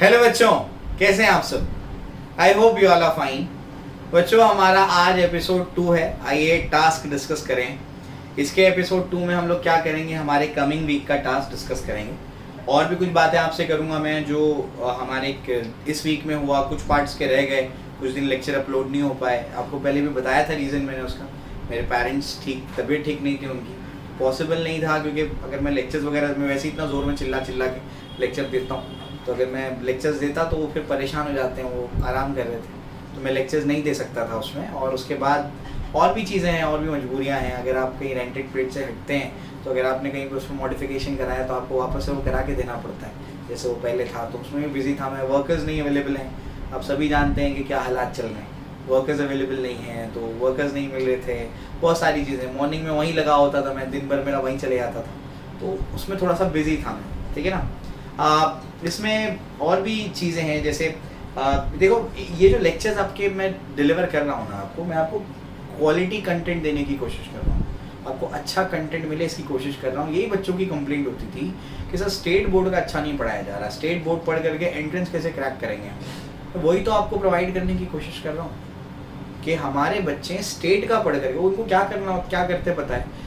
Hello बच्चों, कैसे हैं आप सब? I hope you all are fine. बच्चों, हमारा आज एपिसोड 2 है। आइए टास्क डिस्कस करें। इसके एपिसोड 2 में हम लोग क्या करेंगे, हमारे कमिंग वीक का टास्क डिस्कस करेंगे। और भी कुछ बातें आपसे करूंगा मैं जो हमारे इस वीक में हुआ। कुछ पार्ट्स के रह गए, कुछ दिन लेक्चर अपलोड नहीं हो पाए। आपको पहले भी बताया था रीज़न मैंने उसका। मेरे पेरेंट्स तबीयत ठीक नहीं थी उनकी, पॉसिबल नहीं था। क्योंकि अगर मैं लेक्चर्स वगैरह में वैसे इतना ज़ोर में चिल्ला के लेक्चर देता हूँ, तो अगर मैं लेक्चर्स देता तो वो फिर परेशान हो जाते हैं। वो आराम कर रहे थे तो मैं लेक्चर्स नहीं दे सकता था उसमें। और उसके बाद और भी चीज़ें हैं, और भी मजबूरियाँ हैं। अगर आप कहीं रेंटेड प्लेट से हटते हैं तो अगर आपने कहीं पर उसमें मॉडिफिकेशन कराया तो आपको वापस से वो करा के देना पड़ता है जैसे वो पहले था। तो उसमें भी बिजी था मैं। वर्कर्स नहीं अवेलेबल हैं। आप सभी जानते हैं कि क्या हालात चल रहे हैं। वर्कर्स अवेलेबल नहीं हैं, तो वर्कर्स नहीं मिल रहे थे। बहुत सारी चीज़ें, मॉर्निंग में वहीं लगा होता था मैं, दिन भर मेरा वहीं चले जाता था, तो उसमें थोड़ा सा बिजी था मैं। ठीक है ना। इसमें और भी चीज़ें हैं जैसे देखो, ये जो लेक्चर्स आपके मैं डिलीवर कर रहा हूँ ना आपको, मैं आपको क्वालिटी कंटेंट देने की कोशिश कर रहा हूँ। आपको अच्छा कंटेंट मिले इसकी कोशिश कर रहा हूँ। यही बच्चों की कंप्लेंट होती थी कि सर स्टेट बोर्ड का अच्छा नहीं पढ़ाया जा रहा, स्टेट बोर्ड पढ़ करके एंट्रेंस कैसे क्रैक करेंगे। तो वही तो आपको प्रोवाइड करने की कोशिश कर रहा हूँ कि हमारे बच्चे स्टेट का पढ़ करके उनको क्या करते पता है।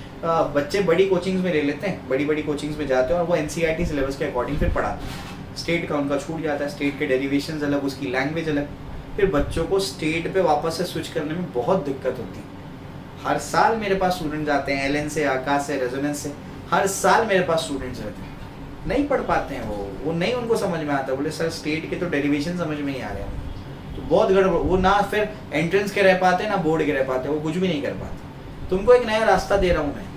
बच्चे बड़ी कोचिंग्स में ले लेते हैं, बड़ी कोचिंग्स में जाते हैं और वो एनसीईआरटी सिलेबस के अकॉर्डिंग फिर पढ़ाते हैं। स्टेट का उनका छूट जाता है, स्टेट के डेरिवेशंस अलग, उसकी लैंग्वेज अलग। फिर बच्चों को स्टेट पे वापस से स्विच करने में बहुत दिक्कत होती है। हर साल मेरे पास स्टूडेंट्स आते हैं, एलएन से, आकाश से, रेजोनेंस से, हर साल मेरे पास स्टूडेंट्स रहते हैं। नहीं पढ़ पाते हैं वो नहीं उनको समझ में आता। बोले सर स्टेट के तो डेरिवेशन समझ में नहीं आ रहे हैं। तो बहुत गड़बड़। वो ना फिर एंट्रेंस के रह पाते ना बोर्ड के रह पाते, वो कुछ भी नहीं कर पाते। तुमको एक नया रास्ता दे रहा हूँ मैं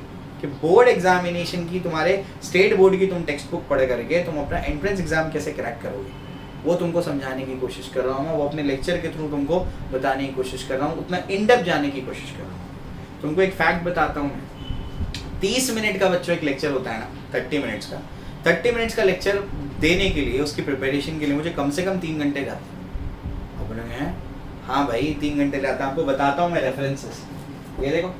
कि बोर्ड एग्जामिनेशन की, तुम्हारे स्टेट बोर्ड की तुम टेक्स्ट बुक पढ़ करके तुम अपना एंट्रेंस एग्जाम कैसे क्रैक करोगे, वो तुमको समझाने की कोशिश कर रहा हूँ मैं। वो अपने लेक्चर के थ्रू तुमको बताने की कोशिश कर रहा हूँ, उतना इन डेप्थ जाने की कोशिश कर रहा हूँ। तुमको एक फैक्ट बताता हूँ मैं। 30 मिनट का बच्चों एक लेक्चर होता है ना, 30 मिनट्स का। 30 मिनट्स का लेक्चर देने के लिए, उसकी प्रिपरेशन के लिए मुझे कम से कम 3 घंटे जाते हैं। हैं हाँ भाई, 3 घंटे जाता है। आपको बताता हूँ मैं रेफरेंसेस। ये देखो,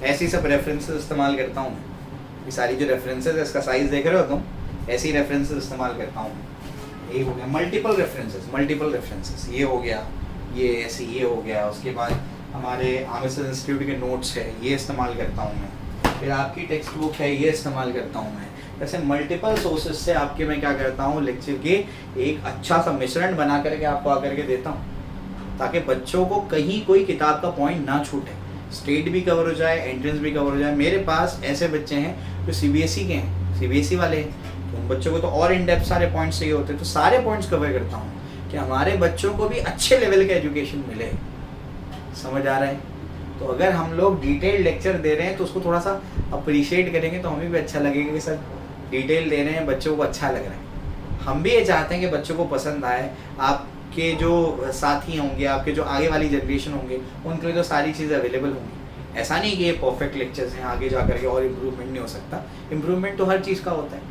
ऐसी सब रेफरेंसेस इस्तेमाल करता हूँ मैं। ये सारी जो रेफरेंसेस है, इसका साइज देख रहे हो तुम, ऐसी रेफरेंसेस इस्तेमाल करता हूँ। ये हो गया मल्टीपल रेफरेंसेस, ये हो गया, ये ऐसे, ये हो गया। उसके बाद हमारे आमिर इंस्टीट्यूट के नोट्स है, ये इस्तेमाल करता हूँ मैं। फिर आपकी टेक्स्ट बुक है, ये इस्तेमाल करता हूँ मैं। ऐसे मल्टीपल सोर्सेज से आपके मैं क्या करता हूँ, लेक्चर के एक अच्छा सा मिश्रण बना करके आपको आकर के देता हूँ, ताकि बच्चों को कहीं कोई किताब का पॉइंट ना छूटे। स्टेट भी कवर हो जाए, एंट्रेंस भी कवर हो जाए। मेरे पास ऐसे बच्चे हैं जो सीबीएसई के हैं, सीबीएसई वाले हैं, तो उन बच्चों को तो और इन डेप्थ सारे पॉइंट्स चाहिए होते हैं। तो सारे पॉइंट्स कवर करता हूँ कि हमारे बच्चों को भी अच्छे लेवल का एजुकेशन मिले। समझ आ रहा है? तो अगर हम लोग डिटेल लेक्चर दे रहे हैं तो उसको थोड़ा सा अप्रिशिएट करेंगे तो हमें भी अच्छा लगेगा कि सर डिटेल दे रहे हैं, बच्चों को अच्छा लग रहा है। हम भी ये चाहते हैं कि बच्चों को पसंद आए। आपके जो साथी होंगे, आपके जो आगे वाली जनरेशन होंगे, उनके लिए तो सारी चीज़ें अवेलेबल होंगी। ऐसा नहीं कि ये परफेक्ट लेक्चर्स हैं, आगे जा करके और इम्प्रूवमेंट नहीं हो सकता। इम्प्रूवमेंट तो हर चीज़ का होता है,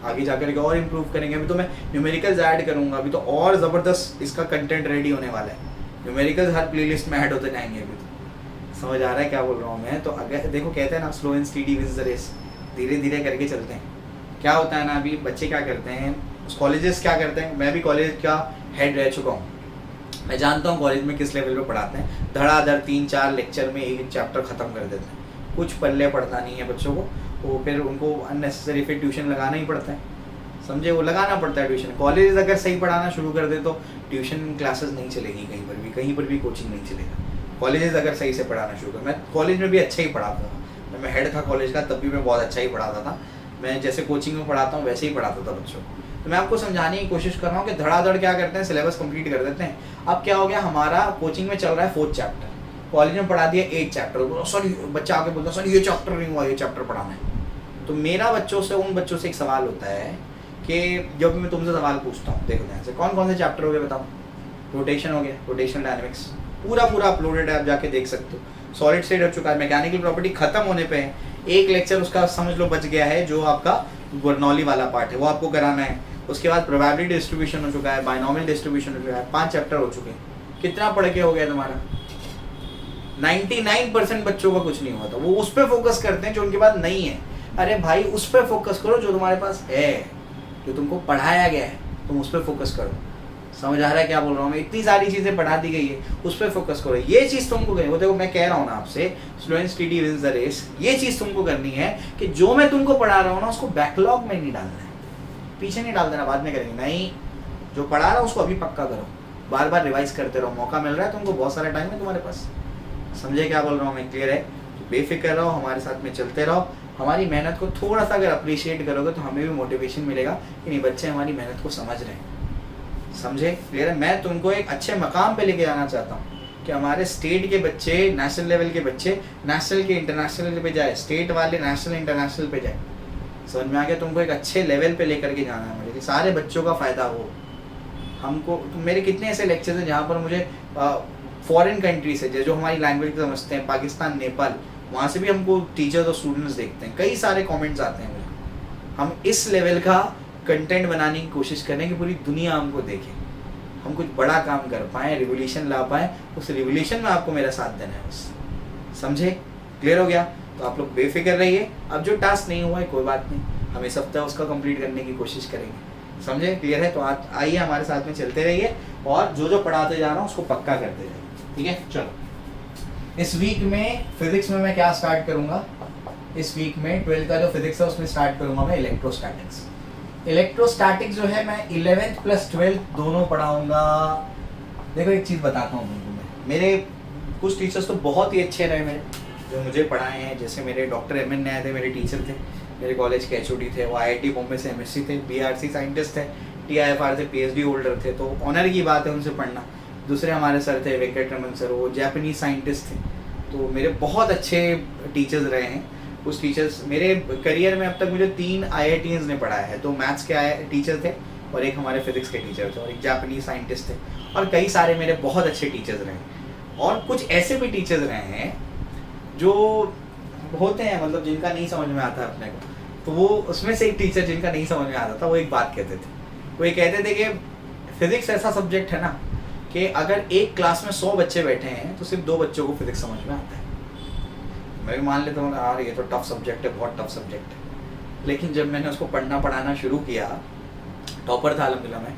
आगे जा करके और इम्प्रूव करेंगे। अभी तो मैं न्यूमेरिकल्स ऐड करूँगा, अभी तो और ज़बरदस्त इसका कंटेंट रेडी होने वाला है। न्यूमेरिकल्स हर प्लेलिस्ट में ऐड होते जाएंगे। अभी तो समझ आ रहा है क्या बोल रहा हूँ मैं? तो अगर देखो, कहते हैं ना slow and steady wins the race, धीरे धीरे करके चलते हैं। क्या होता है ना, अभी बच्चे क्या करते हैं, कॉलेजेस क्या करते हैं, मैं भी कॉलेज का हेड रह चुका हूँ, मैं जानता हूँ कॉलेज में किस लेवल पे पढ़ाते हैं। धड़ाधड़ 3-4 लेक्चर में एक चैप्टर ख़त्म कर देते हैं। कुछ पल्ले पढ़ता नहीं है बच्चों को, वो फिर उनको अननेसेसरी फिर ट्यूशन लगाना ही पड़ता है। समझे? वो लगाना पड़ता है ट्यूशन। कॉलेज अगर सही पढ़ाना शुरू कर दे तो ट्यूशन क्लासेस नहीं चलेगी कहीं पर भी कोचिंग नहीं चलेगा। कॉलेजेस अगर सही से पढ़ाना शुरू कर, मैं कॉलेज में भी अच्छा ही पढ़ाता था। मैं हेड था कॉलेज का, तब भी मैं बहुत अच्छा ही पढ़ाता था। मैं जैसे कोचिंग में पढ़ाता हूँ वैसे ही पढ़ाता था बच्चों को। तो मैं आपको समझाने की कोशिश कर रहा हूँ कि धड़ाधड़ क्या करते हैं, सिलेबस कंप्लीट कर देते हैं। अब क्या हो गया, हमारा कोचिंग में चल रहा है 4th चैप्टर, कॉलेज में पढ़ा दिया 8 चैप्टर। सर बच्चा आके बोलता सर ये चैप्टर नहीं हुआ, ये चैप्टर पढ़ाना है। तो मेरा उन बच्चों से एक सवाल होता है कि जब मैं तुमसे सवाल पूछता हूँ, देखो ध्यान से, कौन से चैप्टर हो गए बताओ? रोटेशन हो गया, रोटेशनल डायनेमिक्स पूरा अपलोडेड है, आप जाके देख सकते हो। सॉलिड स्टेट हो चुका है, मैकेनिकल प्रॉपर्टी खत्म होने पे है। एक लेक्चर उसका समझ लो बच गया है, जो आपका बर्नौली वाला पार्ट है वो आपको कराना है। उसके बाद प्रोबेबिलिटी डिस्ट्रीब्यूशन हो चुका है, बाइनोमियल डिस्ट्रीब्यूशन हो चुका है, 5 चैप्टर हो चुके हैं। कितना पढ़ के हो गया तुम्हारा? 99% बच्चों का कुछ नहीं हुआ था। वो उस पर फोकस करते हैं जो उनके पास नहीं है। अरे भाई, उस पर फोकस करो जो तुम्हारे पास है, जो तुमको पढ़ाया गया है। तुम उस पर फोकस करो। समझ आ रहा है क्या बोल रहा हूँ मैं? इतनी सारी चीज़ें पढ़ा दी गई है, उस पर फोकस करो। ये चीज़ तुमको करनी, वो देखो मैं कह रहा हूँ ना आपसे, slow and steady wins the race. ये चीज़ तुमको करनी है कि जो मैं तुमको पढ़ा रहा हूँ ना उसको बैकलॉग में नहीं डालना है, पीछे नहीं डाल देना, बाद में करेंगे नहीं। जो पढ़ा रहा हूँ उसको अभी पक्का करो, बार बार रिवाइज करते रहो। मौका मिल रहा है तुमको, बहुत सारा टाइम है तुम्हारे पास। समझे क्या बोल रहा हूँ मैं? क्लियर है? तो बेफिक्र रहो, हमारे साथ में चलते रहो। हमारी मेहनत को थोड़ा सा अगर अप्रिशिएट करोगे तो हमें भी मोटिवेशन मिलेगा कि नहीं, बच्चे हमारी मेहनत को समझ रहे हैं। समझे? क्लियर है? मैं तुमको एक अच्छे मकाम पे लेके जाना चाहता हूँ कि हमारे स्टेट के बच्चे, नेशनल लेवल के बच्चे नेशनल के इंटरनेशनल पे जाए, स्टेट वाले नेशनल इंटरनेशनल पे जाए। समझ में आ गया? तुमको एक अच्छे लेवल पे लेकर के जाना है मुझे, कि सारे बच्चों का फ़ायदा हो हमको। मेरे कितने ऐसे लेक्चर्स हैं जहाँ पर मुझे फॉरेन कंट्री से, जो हमारी लैंग्वेज को समझते हैं, पाकिस्तान, नेपाल, वहाँ से भी हमको टीचर्स और स्टूडेंट्स देखते हैं, कई सारे कमेंट्स आते हैं मुझे। हम इस लेवल का कंटेंट बनाने की कोशिश करें कि पूरी दुनिया हमको देखे, हम कुछ बड़ा काम कर पाएँ, रिवोल्यूशन ला पाएँ। उस रिवोल्यूशन में आपको मेरा साथ देना है बस। समझे? क्लियर हो गया? तो आप लोग बेफिक्र रहिए। अब जो टास्क नहीं हुआ है कोई बात नहीं, हम इस हफ्ते उसका कंप्लीट करने की कोशिश करेंगे। समझे? क्लियर है? तो आइए हमारे साथ में चलते रहिए और जो जो पढ़ाते जा रहा हूँ उसको पक्का करते जाइए। ठीक है? चलो, इस वीक में फिजिक्स में मैं क्या स्टार्ट करूँगा? इस वीक में 12th का जो फिजिक्स है उसमें स्टार्ट करूँगा मैं इलेक्ट्रोस्टैटिक्स। इलेक्ट्रोस्टैटिक्स जो है मैं 11th प्लस 12th दोनों पढ़ाऊँगा। देखो एक चीज़ बताता हूँ तुमको मैं, मेरे कुछ टीचर्स तो बहुत ही अच्छे रहे मेरे, जो मुझे पढ़ाए हैं। जैसे मेरे डॉक्टर एम.एन. नायर थे, मेरे टीचर थे, मेरे कॉलेज के एचओडी थे। वो आईआईटी बॉम्बे से एमएससी थे, बीआरसी साइंटिस्ट थे, टीआईएफआर से पीएचडी होल्डर थे, तो ऑनर की बात है उनसे पढ़ना। दूसरे हमारे सर थे वेंकटरमन सर, वो जापानीज साइंटिस्ट थे। तो मेरे बहुत अच्छे टीचर्स रहे हैं। उस टीचर्स मेरे करियर में अब तक मुझे 3 IITians ने पढ़ाया है। 2 मैथ्स के टीचर थे और एक हमारे फिजिक्स के टीचर थे और एक जापानीज साइंटिस्ट थे, और कई सारे मेरे बहुत अच्छे टीचर्स रहे हैं। और कुछ ऐसे भी टीचर्स रहे हैं जो होते हैं, मतलब जिनका नहीं समझ में आता अपने को। तो वो उसमें से एक टीचर जिनका नहीं समझ में आता था, वो एक बात कहते थे। वो ये कहते थे कि फिजिक्स ऐसा सब्जेक्ट है ना कि अगर एक क्लास में 100 बच्चे बैठे हैं तो सिर्फ 2 बच्चों को फिजिक्स समझ में आता है। मैं भी मान लेता हूँ यार ये तो टफ सब्जेक्ट है, बहुत टफ सब्जेक्ट है। लेकिन जब मैंने उसको पढ़ना पढ़ाना शुरू किया, टॉपर था अलहमदुलिल्लाह मैं,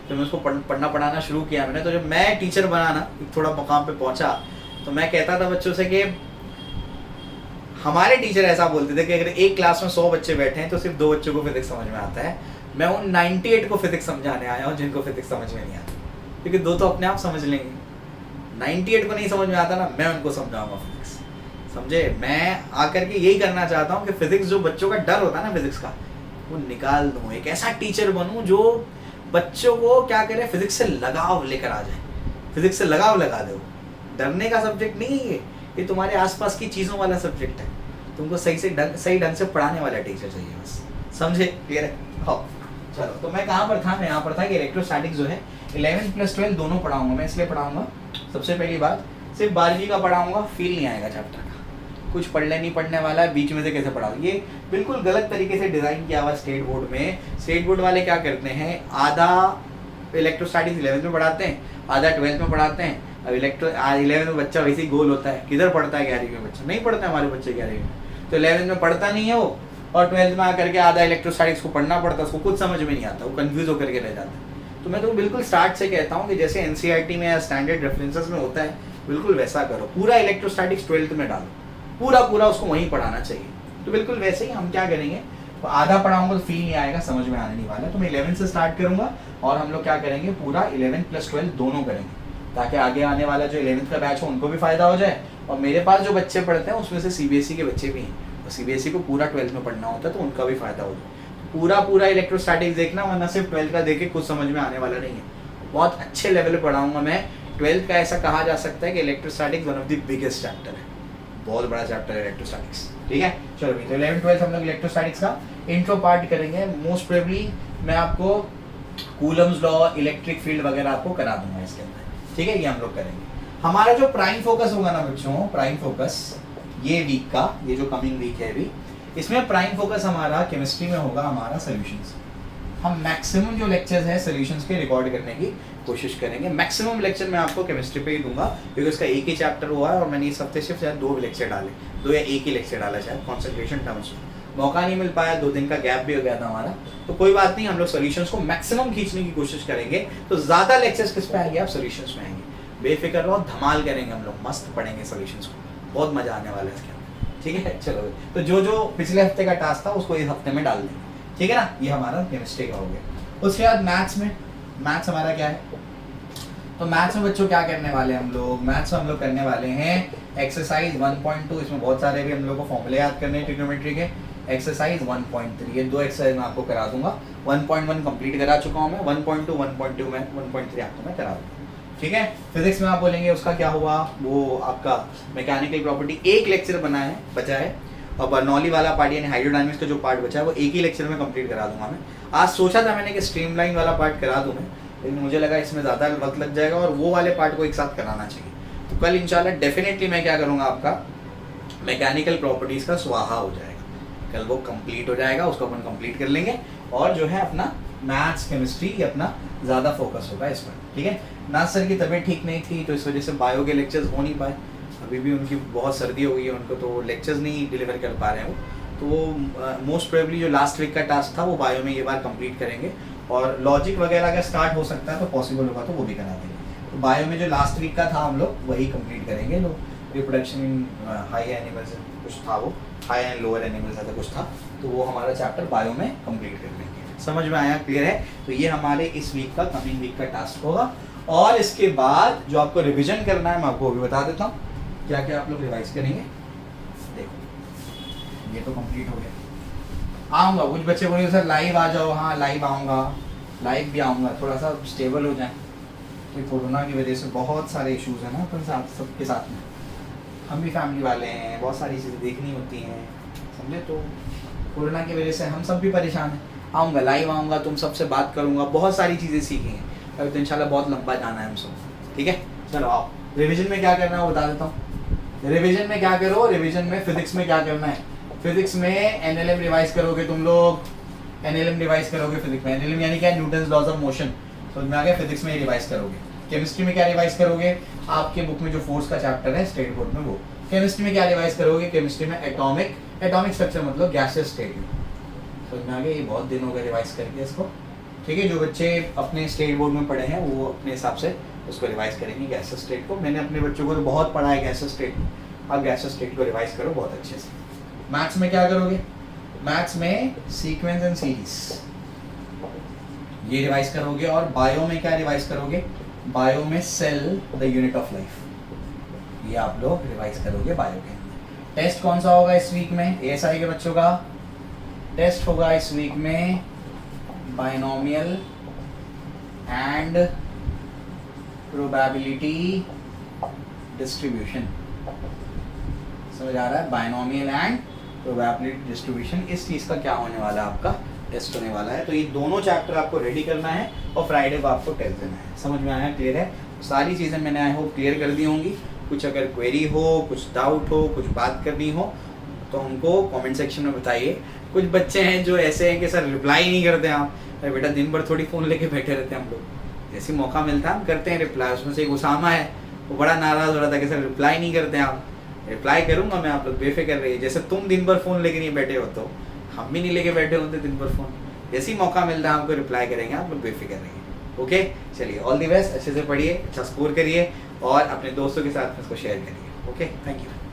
जब मैं उसको पढ़ना पढ़ाना शुरू किया मैंने, तो जब मैं टीचर बना ना, थोड़ा मकाम पे पहुंचा, तो मैं कहता था बच्चों से कि हमारे टीचर ऐसा बोलते थे कि अगर एक क्लास में 100 बच्चे बैठे हैं तो सिर्फ 2 बच्चों को फिजिक्स समझ में आता है। मैं उन 98 को फिजिक्स समझाने आया हूँ जिनको फिजिक्स समझ में नहीं आता, क्योंकि 2 तो अपने आप समझ लेंगे। 98 को नहीं समझ में आता ना, मैं उनको समझाऊंगा फिजिक्स। समझे? मैं आकर के यही करना चाहता हूँ कि फिजिक्स, जो बच्चों का डर होता है ना फिजिक्स का, वो निकाल दूँ। एक ऐसा टीचर बनूँ जो बच्चों को क्या करे, फिजिक्स से लगाव लेकर आ जाए, फिजिक्स से लगाव लगा दे। डरने का सब्जेक्ट नहीं है ये तुम्हारे आसपास की चीज़ों वाला सब्जेक्ट है। तुमको सही ढंग से पढ़ाने वाला टीचर चाहिए बस। समझे? क्लियर है? हाँ चलो, तो मैं कहाँ पर था? मैं यहाँ पर था कि इलेक्ट्रोस्टैटिक्स जो है 11th प्लस 12 दोनों पढ़ाऊंगा मैं। इसलिए पढ़ाऊंगा, सबसे पहली बात, सिर्फ 12वीं का पढ़ाऊंगा, फील नहीं आएगा चैप्टर का, कुछ पढ़ने नहीं पढ़ने वाला है, बीच में से कैसे पढ़ाऊँ। ये बिल्कुल गलत तरीके से डिज़ाइन किया हुआ स्टेट बोर्ड में। स्टेट बोर्ड वाले क्या करते हैं, आधा इलेक्ट्रोस्टैटिक्स 11th में पढ़ाते हैं, आधा 12th में पढ़ाते हैं। अब 11th में बच्चा वैसे ही गोल होता है, किधर पढ़ता है 11वीं में बच्चा? नहीं पढ़ता है हमारे बच्चे 11वीं में, तो 11th में पढ़ता नहीं है वो, और 12th में आकर के आधा इलेक्ट्रोस्टैटिक्स को पढ़ना पड़ता है, उसको कुछ समझ में नहीं आता, वो कंफ्यूज होकर के रह जाता है। तो मैं तो बिल्कुल स्टार्ट से कहता हूँ कि जैसे एनसीईआरटी में या स्टैंडर्ड रेफरेंसेस में होता है, बिल्कुल वैसा करो। पूरा इलेक्ट्रोस्टैटिक्स 12th में डालो, पूरा उसको वहीं पढ़ाना चाहिए। तो बिल्कुल वैसे ही हम क्या करेंगे, तो आधा पढ़ाऊंगा तो फील नहीं आएगा, समझ में आने नहीं वाला। तो मैं 11th से स्टार्ट करूंगा और हम लोग क्या करेंगे, पूरा 11th प्लस 12 दोनों करेंगे, ताकि आगे आने वाला जो 11th का बैच हो उनको भी फायदा हो जाए। और मेरे पास जो बच्चे पढ़ते हैं उसमें से सीबीएसई के बच्चे भी हैं, और सीबीएसई को पूरा 12th में पढ़ना होता है, तो उनका भी फायदा हो जाए। पूरा इलेक्ट्रोस्टैटिक्स देखना, वरना सिर्फ 12th का देख के कुछ समझ में आने वाला नहीं है। बहुत अच्छे लेवल पे पढ़ाऊंगा मैं। 12th का ऐसा कहा जा सकता है कि electrostatics one of the biggest chapter है, बहुत बड़ा चैप्टर है इलेक्ट्रोस्टैटिक्स। ठीक है, चलो भाई, तो 11th 12th हम लोग इलेक्ट्रोस्टैटिक्स का इंट्रो पार्ट करेंगे। मोस्ट प्रोबेबली मैं आपको कूलम्स लॉ, इलेक्ट्रिक फील्ड वगैरह आपको करा दूंगा इसके अंदर। ठीक है, ये हम लोग करेंगे। हमारा जो प्राइम फोकस होगा ना बच्चों, प्राइम फोकस ये वीक का, ये जो कमिंग वीक है अभी, इसमें प्राइम फोकस हमारा केमिस्ट्री में होगा, हमारा सॉल्यूशंस। हम मैक्सिमम जो लेक्चर्स हैं सॉल्यूशंस के रिकॉर्ड करने की कोशिश करेंगे। मैक्सिमम लेक्चर मैं आपको केमिस्ट्री पे ही दूंगा, क्योंकि उसका एक ही चैप्टर हुआ है और मैंने इस हफ्ते सिर्फ शायद 2 लेक्चर डाले, 2 या 1 ही लेक्चर डाला शायद, कॉन्सेंट्रेशन टर्म्स में। मौका नहीं मिल पाया, 2 दिन का गैप भी हो गया था हमारा, तो कोई बात नहीं, हम लोग सॉल्यूशंस को मैक्सिमम खींचने की कोशिश करेंगे। तो ज़्यादा लेक्चर्स किस पे आएंगे, आप सॉल्यूशंस में आएंगे, बेफिक्र रहो, धमाल करेंगे हम लोग, मस्त पढ़ेंगे सॉल्यूशंस को, बहुत मजा आने वाला है इसके अंदर, ठीक है। चलो तो जो पिछले हफ्ते का टास्क था उसको इस हफ्ते में डाल देंगे, ठीक है ना। ये हमारा केमिस्ट्री का हो गया। उसके बाद मैथ्स हमारा क्या है, तो मैथ्स में बच्चों क्या करने वाले हैं हम लोग, मैथ्स में हम लोग करने वाले हैं एक्सरसाइज 1.2, इसमें बहुत सारे भी हम लोग को फॉर्मूले याद करने हैं ट्रिग्नोमेट्री के। एक्सरसाइज 1.3, ये 2 एक्सरसाइज मैं आपको करा दूंगा। 1.1 कंप्लीट करा चुका हूँ मैं, 1.2 1.2 में 1.3 आपको मैं करा दूंगा, ठीक है। फिजिक्स में आप बोलेंगे उसका क्या हुआ, वो आपका मैकेनिकल प्रॉपर्टी एक लेक्चर बचा है, और बर्नौली वाला पार्ट यानी हाइड्रोडायनामिक्स का जो पार्ट बचा है वो एक ही लेक्चर में कंप्लीट करा दूंगा मैं। आज सोचा था मैंने कि स्ट्रीमलाइन वाला पार्ट करा दूं मैं, लेकिन मुझे लगा इसमें ज़्यादा वक्त लग जाएगा और वो वाले पार्ट को एक साथ कराना चाहिए। तो कल इंशाल्लाह डेफिनेटली मैं क्या करूँगा, आपका मैकेनिकल प्रॉपर्टीज़ का स्वाहा हो जाएगा, कल वो कंप्लीट हो जाएगा, उसको अपन कंप्लीट कर लेंगे। और जो है अपना मैथ्स केमिस्ट्री अपना ज़्यादा फोकस होगा इस पर, ठीक है। नाज सर की तबीयत ठीक नहीं थी, तो इस वजह से बायो के लेक्चर्स हो नहीं पाए, अभी भी उनकी बहुत सर्दी हो गई है उनको, तो लेक्चर्स नहीं डिलीवर कर पा रहे हैं वो। तो वो मोस्ट प्रोबेबली जो लास्ट वीक का टास्क था वो बायो में ये बार कंप्लीट करेंगे, और लॉजिक वगैरह अगर स्टार्ट हो सकता है तो पॉसिबल होगा तो वो भी करा देंगे। तो बायो में जो लास्ट वीक का था हम लोग वही कंप्लीट करेंगे। लोग रिप्रोडक्शन इन हाई एनिमल्स कुछ था, वो हाई एंड लोअर एनिमल्स ऐसा कुछ था, तो वो हमारा चैप्टर बायो में कंप्लीट कर लेंगे। समझ में आया, क्लियर है। तो ये हमारे इस वीक का कमिंग वीक का टास्क होगा। और इसके बाद जो आपको रिविजन करना है मैं आपको अभी बता देता हूँ क्या क्या आप लोग रिवाइज करेंगे। देखो ये तो कंप्लीट हो गया, आऊँगा, कुछ बच्चे बोलेंगे सर लाइव आ जाओ, हाँ लाइव आऊँगा, लाइव भी आऊँगा, थोड़ा सा स्टेबल हो जाए, तो कोरोना की वजह से बहुत सारे इश्यूज हैं ना अपन साथ सबके साथ में, हम भी फैमिली वाले हैं, बहुत सारी चीज़ें देखनी होती हैं, समझे। तो कोरोना की वजह से हम सब भी परेशान हैं। आऊँगा, लाइव आऊँगा, तुम सबसे बात करूँगा, बहुत सारी चीज़ें सीखेंगे, अभी तो इंशाल्लाह बहुत लंबा जाना है हम सब, ठीक है। चलो आओ, रिवीजन में क्या करना है वो बता देता हूँ। रिवीजन में क्या करो, रिवीजन में फिजिक्स में क्या करना है, फिजिक्स में एनएलएम रिवाइज करोगे तुम लोग, एनएलएम रिवाइज करोगे फिजिक्स में। एनएलएम यानी क्या, न्यूटन्स लॉज ऑफ मोशन, समझ में आ गया। फिजिक्स में रिवाइज करोगे। केमिस्ट्री में क्या रिवाइज करोगे, आपके बुक में जो फोर्स का चैप्टर है स्टेट बोर्ड में वो। केमिस्ट्री में क्या रिवाइज करोगे, केमिस्ट्री में एटॉमिक स्ट्रक्चर मतलब गैसेस स्टेट, समझ में आ गया। ये बहुत दिन हो गए रिवाइज करके इसको, ठीक है। जो बच्चे अपने स्टेट बोर्ड में पढ़े हैं वो अपने हिसाब से उसको रिवाइज करेंगे गैसेस स्टेट को। मैंने अपने बच्चों को तो बहुत पढ़ा है गैसेस स्टेट में, आप गैसेस स्टेट को रिवाइज करो बहुत अच्छे से। मैथ्स में क्या करोगे, मैथ्स में सीक्वेंस एंड सीरीज ये रिवाइज करोगे। और बायो में क्या रिवाइज करोगे, बायो में cell the unit of life, ये आप लोग रिवाइज करोगे बायो के अंदर। टेस्ट कौन सा होगा इस वीक में, एएसआई के बच्चों का टेस्ट होगा इस वीक में बाइनोमियल एंड प्रोबेबिलिटी डिस्ट्रीब्यूशन, समझ आ रहा है। बाइनोमियल एंड प्रोबेबिलिटी डिस्ट्रीब्यूशन, इस चीज़ का क्या होने वाला है, आपका टेस्ट होने वाला है। तो ये दोनों चैप्टर आपको रेडी करना है और फ्राइडे को आपको टेस्ट देना है। समझ में आया, क्लियर है। सारी चीज़ें मैंने आई होप क्लियर कर दी होंगी। कुछ अगर क्वेरी हो, कुछ डाउट हो, कुछ बात करनी हो तो हमको कमेंट सेक्शन में बताइए। कुछ बच्चे हैं जो ऐसे हैं कि सर रिप्लाई नहीं करते आप, अरे बेटा दिन भर थोड़ी फ़ोन लेके बैठे रहते हैं हम लोग, जैसे मौका मिलता है हम करते हैं रिप्लाई। उसमें से एक उसामा है, वो बड़ा नाराज़ हो रहा था कि सर रिप्लाई नहीं करते आप। रिप्लाई करूँगा मैं, आप लोग बेफिक्र रहिए। जैसे तुम दिन भर फ़ोन लेके नहीं बैठे हो तो हम भी नहीं लेके बैठे होते दिन भर फ़ोन। जैसे ही मौका मिलता है हमको रिप्लाई करेंगे, आप लोग बेफिक्र रहिए। ओके चलिए, ऑल दी बेस्ट, अच्छे से पढ़िए, अच्छा स्कोर करिए और अपने दोस्तों के साथ इसको शेयर करिए। Okay, thank you.